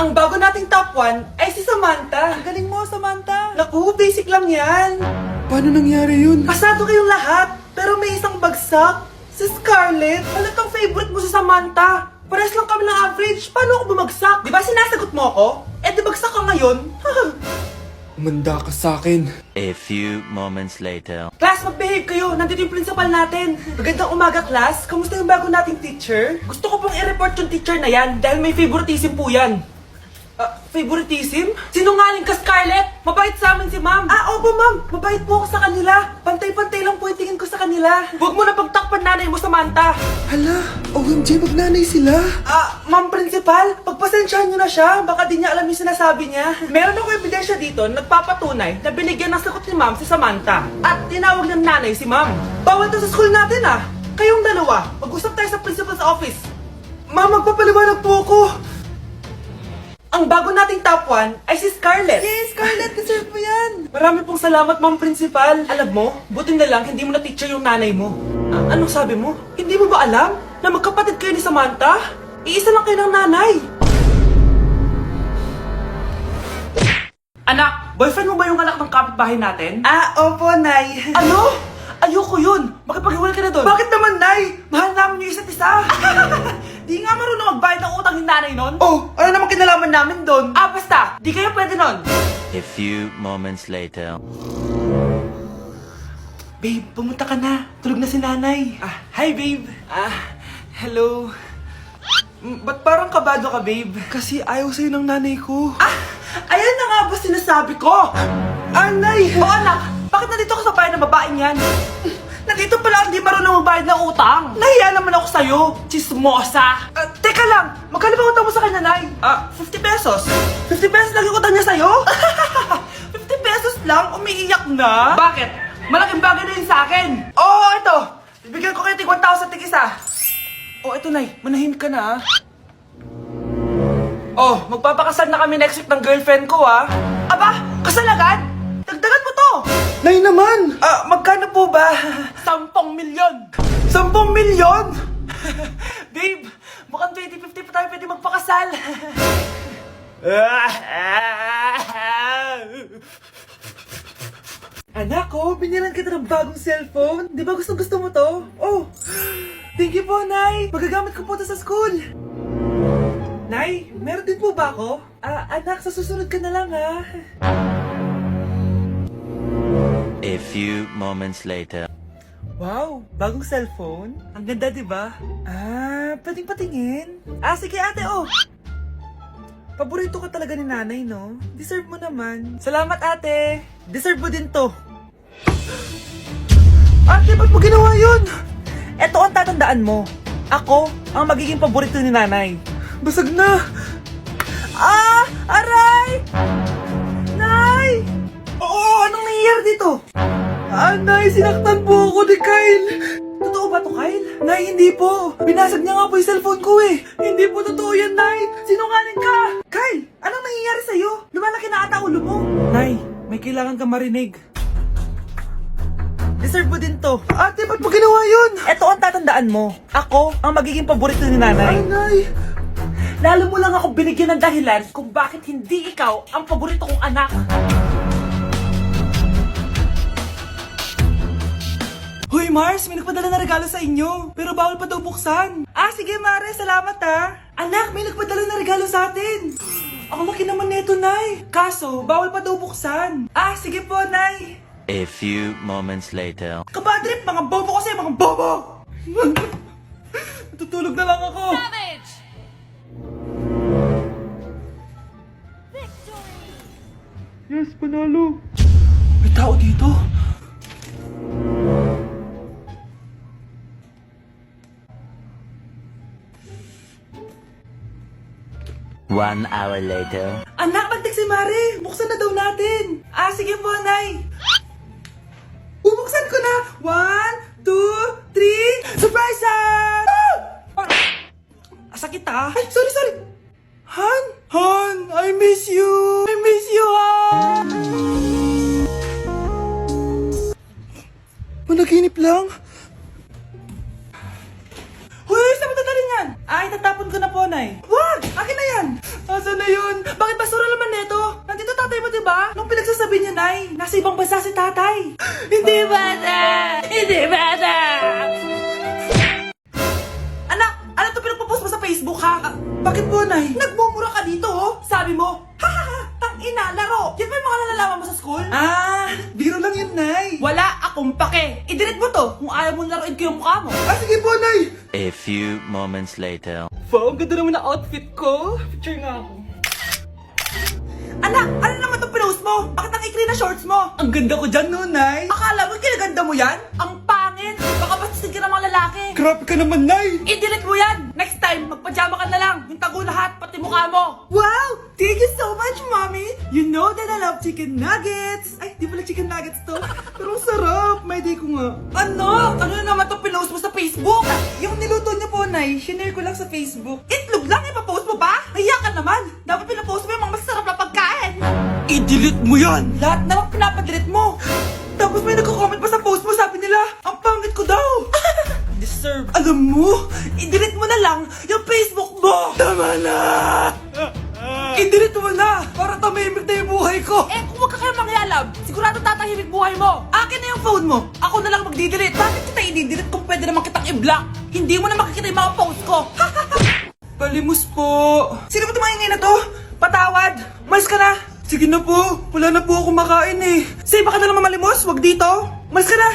Ang bago nating top 1 ay si Samantha. Ang galing mo, Samantha. Naku, basic lang yan. Paano nangyari yun? Pasado kayong lahat, pero may isang bagsak. Si Scarlett, halatang favorite mo si Samantha. Pares lang kami ng average, paano ako bumagsak? Di ba sinasagot mo ako? Eh di bagsak ka ngayon? Umanda ka sa akin. A few moments later. Class, mag-behave kayo. Nandito yung principal natin. Magandang umaga, class. Kamusta yung bago nating teacher? Gusto ko pong i-report yung teacher na yan dahil may favoritism po yan. Favoritism? Sinungaling ka, Scarlett! Mabait sa amin si ma'am. Opo, ma'am. Mabait po ako sa kanila. Pantay-pantay lang po yung tingin ko sa kanila. Huwag mo na pagtakpan nanay mo, Samantha. Hala, OMG, magnanay sila. Ma'am principal, pagpasensyahan niyo na siya. Baka di niya alam yung sinasabi niya. Meron ako ebidensya dito nagpapatunay na binigyan ng sagot ni ma'am si Samantha. At tinawag ng nanay si ma'am. Bawal to sa school natin Kayong dalawa, mag-usap tayo sa principal's office. Ma'am, magpapaliwanag po ako. Ang bago nating top 1 ay si Scarlett. Yes, Scarlett, deserve mo yan. Marami pong salamat, ma'am principal. Alam mo, buti na lang hindi mo na teacher yung nanay mo. Anong sabi mo? Hindi mo ba alam na magkapatid kayo ni Samantha? Iisa lang kayo ng nanay. Anak, boyfriend mo ba yung anak ng kapitbahay natin? Opo, Nay. Ano? Ayoko yun. Makipag-iwal ka na doon. Bakit naman, Nay? Mahal namin yung isa't isa. Di nga marunong magbayad ng utang yung nanay nun. Oh, ano naman kinalaman namin doon? Basta. Di kayo pwede nun. A few moments later. Babe, pumunta ka na. Tulog na si nanay. Hi, babe. Hello. Ba't parang kabado ka, babe? Kasi ayaw sa'yo ng nanay ko. Ayan na nga ba sinasabi ko? Nay! O anak, bakit nandito ka sa bahay ng babaeng yan? Nandito pala hindi marunong magbayad ng utang. Nahiya naman ako sa'yo, chismosa. Teka lang, magkano ba utang mo sa kanya, Nay? 50 pesos. 50 pesos lang yung utang niya sa'yo? 50 pesos lang? Umiiyak na? Bakit? Malaking bagay na yun sa akin. Oo, ito. Bibigyan ko kayo tig 1,000 tig isa. Ito, Nay. Manahimik ka na, magpapakasal na kami next week ng girlfriend ko, Aba, kasal agad? Dagdagan mo to! Nay naman! Magkano po ba? 10 milyon! 10 milyon? Babe, mukhang 2050 pa tayo pwede magpakasal. Anak ko, binilan kita ng bagong cellphone. Di ba gusto mo to? Thank you po, Nay. Magagamit ko po to sa school. Nay, meron din po ba ako? Anak, sa susunod ka na lang, A few moments later. Wow, bagong cellphone? Ang ganda, di ba? Pwedeng patingin? Sige ate, Paborito ka talaga ni nanay, no? Deserve mo naman. Salamat, ate. Deserve mo din to. Ate, ba't mo ginawa yun? Eto ang tatandaan mo. Ako ang magiging paborito ni nanay. Basag na! Aray! Nay! Anong nangyayari dito? Nay, sinaktan po ako ni Kyle. Totoo ba to, Kyle? Nay, hindi po. Binasag niya nga po yung cellphone ko Hindi po totoo yan, Nay. Sinungaling ka. Kyle, anong nangyayari sa'yo? Lumalaki na ata ulo mo. Nay, may kailangan ka marinig. Deserve mo din to. Ate, ba't mo ginawa yun? Ito ang tatandaan mo. Ako ang magiging paborito ni nanay. Nay! Lalo mo lang ako binigyan ng dahilan kung bakit hindi ikaw ang paborito kong anak. Hoy Mars, may nagpadala na regalo sa inyo. Pero bawal pa daw buksan. Sige Mare, salamat Anak, may nagpadala na regalo sa atin. Ang laki naman nito, Nay. Kaso, bawal pa daw buksan. Sige po, Nay. A few moments later. Kabadrip, mga bobo kasi, mga bobo! Tutulog na lang ako. Savage! Yes, panalo. May tao dito. One hour later. Anak, nagtik si Mare. Buksan na daw natin. Sige po, Nay. Bubuksan ko na. 1, 2, 3. Surprise! Sakit sorry. Han, I miss you. Han. Managinip lang? Hoy, saan mo dadalhin yan? Itatapon ko na po, Nay. Wag! Akin na yan. Asa na yun? Bakit basura naman neto? Nandito tatay mo, diba? Nung pinagsasabi niya, Nay, nasa ibang bansa si tatay. Hindi bata! Hindi bata! Anak, ano to pinagpo-post mo sa Facebook, ha? Bakit po, Nay? Nagmumura ka dito, oh. Sabi mo, tangina, laro. Yan ba yung mga nalalaman mo sa school? Biro lang yun, Nay. Wala akong pake. I-delete mo to kung ayaw mo laruin ko yung mukha mo. Sige po, Nay. A few moments later. Wow, ang ganda naman na outfit ko. Picture nga ako. Anak, ano naman itong pinost mo? Bakit ang ikli na shorts mo? Ang ganda ko dyan, no, Nay. Akala mo kinaganda mo yan? Ang pangit. Baka bastin ka ng mga lalaki. Grabe ka naman, Nay. I-delete mo yan. Next time, magpajama ka na lang. Yung tago lahat, pati mukha mo. Wow! Thank you so much, Mommy! You know that I love chicken nuggets! Ay, di pala chicken nuggets to. Pero ang sarap! May day ko nga. Ano? Ano na naman itong pinost mo sa Facebook? Yung niluto niya po, Nay, shinare ko lang sa Facebook. Itlog lang, ipapost mo pa? Kaya ka naman. Dapat pinapost mo yung mga masarap na pagkain. I-delete mo yan. Lahat na lang pinapadelete mo. Tapos may nagko-comment pa sa post mo, sabi nila, ang pangit ko daw. Deserve. Alam mo, i-delete mo na lang yung Facebook mo. Tama na. I-delete mo na para tumimik na yung buhay ko. Eh, kung wag ka kayo mangyalab, sigurado tatahimik buhay mo. Akin na yung phone mo. Ako na lang magdi-delete. Bakit kita i-delete kung pwede naman kitang i-block? Hindi mo na makikita yung mga post ko. Palimos po. Sino ba tumahingay na to? Patawad. Malis ka na. Sige na po, wala na po ako makain eh. Say, baka na naman malimos. Wag dito. Malis ka na.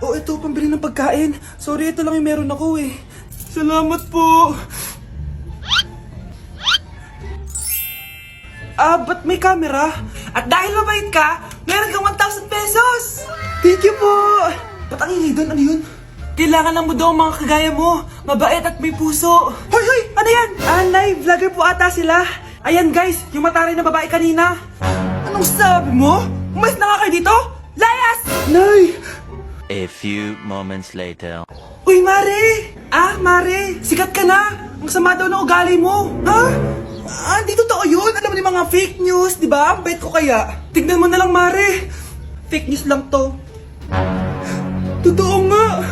Oh, ito, pambili ng pagkain. Sorry, ito lang yung meron ako eh. Salamat po. Ba't may camera? At dahil mabait ka, meron kang 1,000 pesos! Thank you po. Ba't ang ingay doon? Ano yun? Kailangan lang mo daw ang mga kagaya mo. Mabait at may puso. Hoy, hoy! Ano yan? Nay, vlogger po ata sila. Ayan guys, yung mataray na babae kanina. Anong sabi mo? Umalis na nga kayo dito! Layas! Nay! A few moments later. Uy, Mare! Mare, sikat ka na! Ang sama daw ng ugali mo. Ha? Di totoo yun. Alam mo yung mga fake news, di ba? Ang bait ko kaya. Tignan mo na lang, Mare. Fake news lang to. Totoo nga.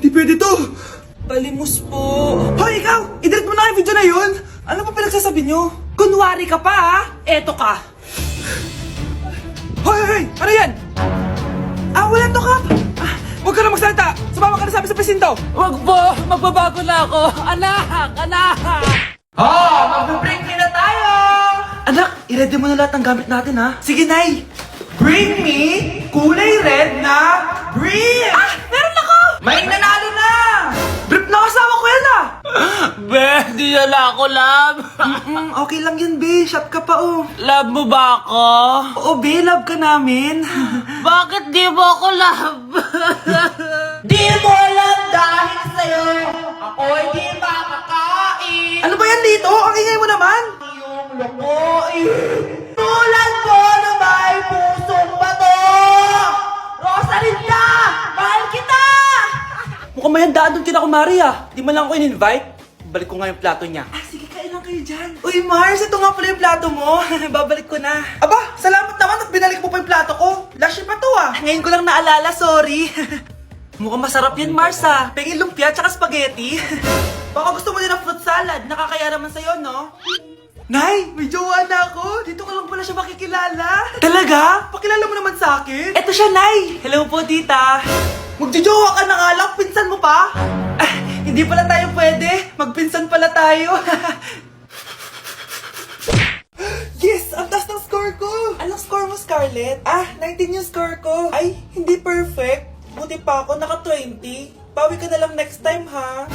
Di pwede to. Palimos po. Hoy, ikaw! I-delete mo na yung video na yun. Ano pa pinagsasabi nyo? Kunwari ka pa, ha? Eto ka. Hoy, hoy, hoy! Ano yan? Wala to, Kap. Huwag ka na magsalita. Sumama ka na sabi sa presinto. Wag po, magbabago na ako. Anak! Mag-break na tayo! Anak, i-ready mo na lahat ng gamit natin, ha? Sige, Nay. Bring me kulay red na brief! Meron ako! May nanalo na! Brief na kasama ko yan, Be, di na ako, love. Okay lang yan, be. Shop ka pa, oh. Love mo ba ako? Oo, be. Love ka namin. Bakit di mo ako love? Di mo alam dahil sa'yo ako hindi makakain. Ano ba yan dito? Ang ingay mo naman. Yung lukuin tulad ko na may pusong bato. Rosalinda! Mahal kita! Mukhang may handaan doon kina kumari Di man lang ako in-invite. Balik ko nga yung plato niya. Sige, kain lang kayo dyan. Uy, Mars, ito nga pala yung plato mo. Babalik ko na. Aba, salamat naman at binalik mo pa yung plato ko. Last year pa to, Ngayon ko lang naalala, sorry. Mukhang masarap yan, Mars, Pengin lumpia tsaka spaghetti. Baka gusto mo din ng fruit salad. Nakakaya naman sa'yo, no? Nay, may jowa na ako. Dito ka lang pala siya makikilala. Talaga? Pakilala mo naman sa akin. Eto siya, Nay. Hello po, tita. Magjojowa ka na nga lang, pinsan mo pa. Hindi pala tayo pwede. Magpinsan pala tayo. Yes, ang taas ng score ko. Anong score mo, Scarlett? 19 yung score ko. Ay, hindi perfect. Buti pa ako, naka 20. Bawi ka na lang next time, ha?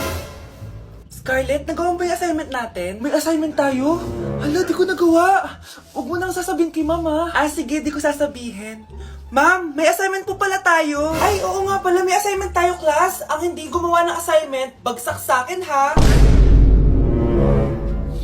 Scarlett, nagawa mo ba yung assignment natin? May assignment tayo? Hala, di ko nagawa. Huwag mo nang sasabihin kay mama. Sige, di ko sasabihin. Ma'am, may assignment po pala tayo. Ay, oo nga pala, may assignment tayo, class. Ang hindi gumawa ng assignment, bagsak sa akin, ha?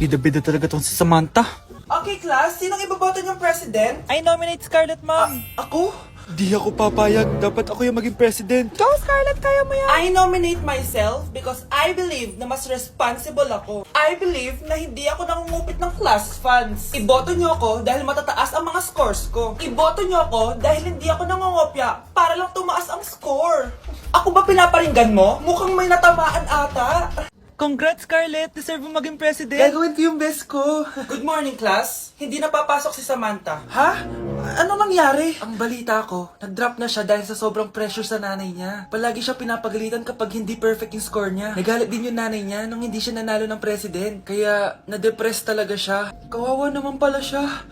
Bida-bida talaga tong si Samantha. Okay, class, sinong iboboto niyong president? I nominate Scarlett, ma'am. Ako? Di ako papayag. Dapat ako yung maging president. Go, Scarlett, kaya mo yan. I nominate myself because I believe na mas responsible ako. I believe na hindi ako nangungupit ng class funds. Iboto niyo ako dahil matataas ang mga scores ko. Iboto niyo ako dahil hindi ako nangungopya para lang tumaas ang score. Ako ba pinaparinggan mo? Mukhang may natamaan ata. Congrats, Scarlett! Deserve mo maging president! Gagawin ko yung best ko. Good morning, class. Hindi na papasok si Samantha. Ha? Ano nangyari? Ang balita ko, nag-drop na siya dahil sa sobrang pressure sa nanay niya. Palagi siya pinapagalitan kapag hindi perfect yung score niya. Nagalit din yung nanay niya nung hindi siya nanalo ng president. Kaya, na-depress talaga siya. Kawawa naman pala siya.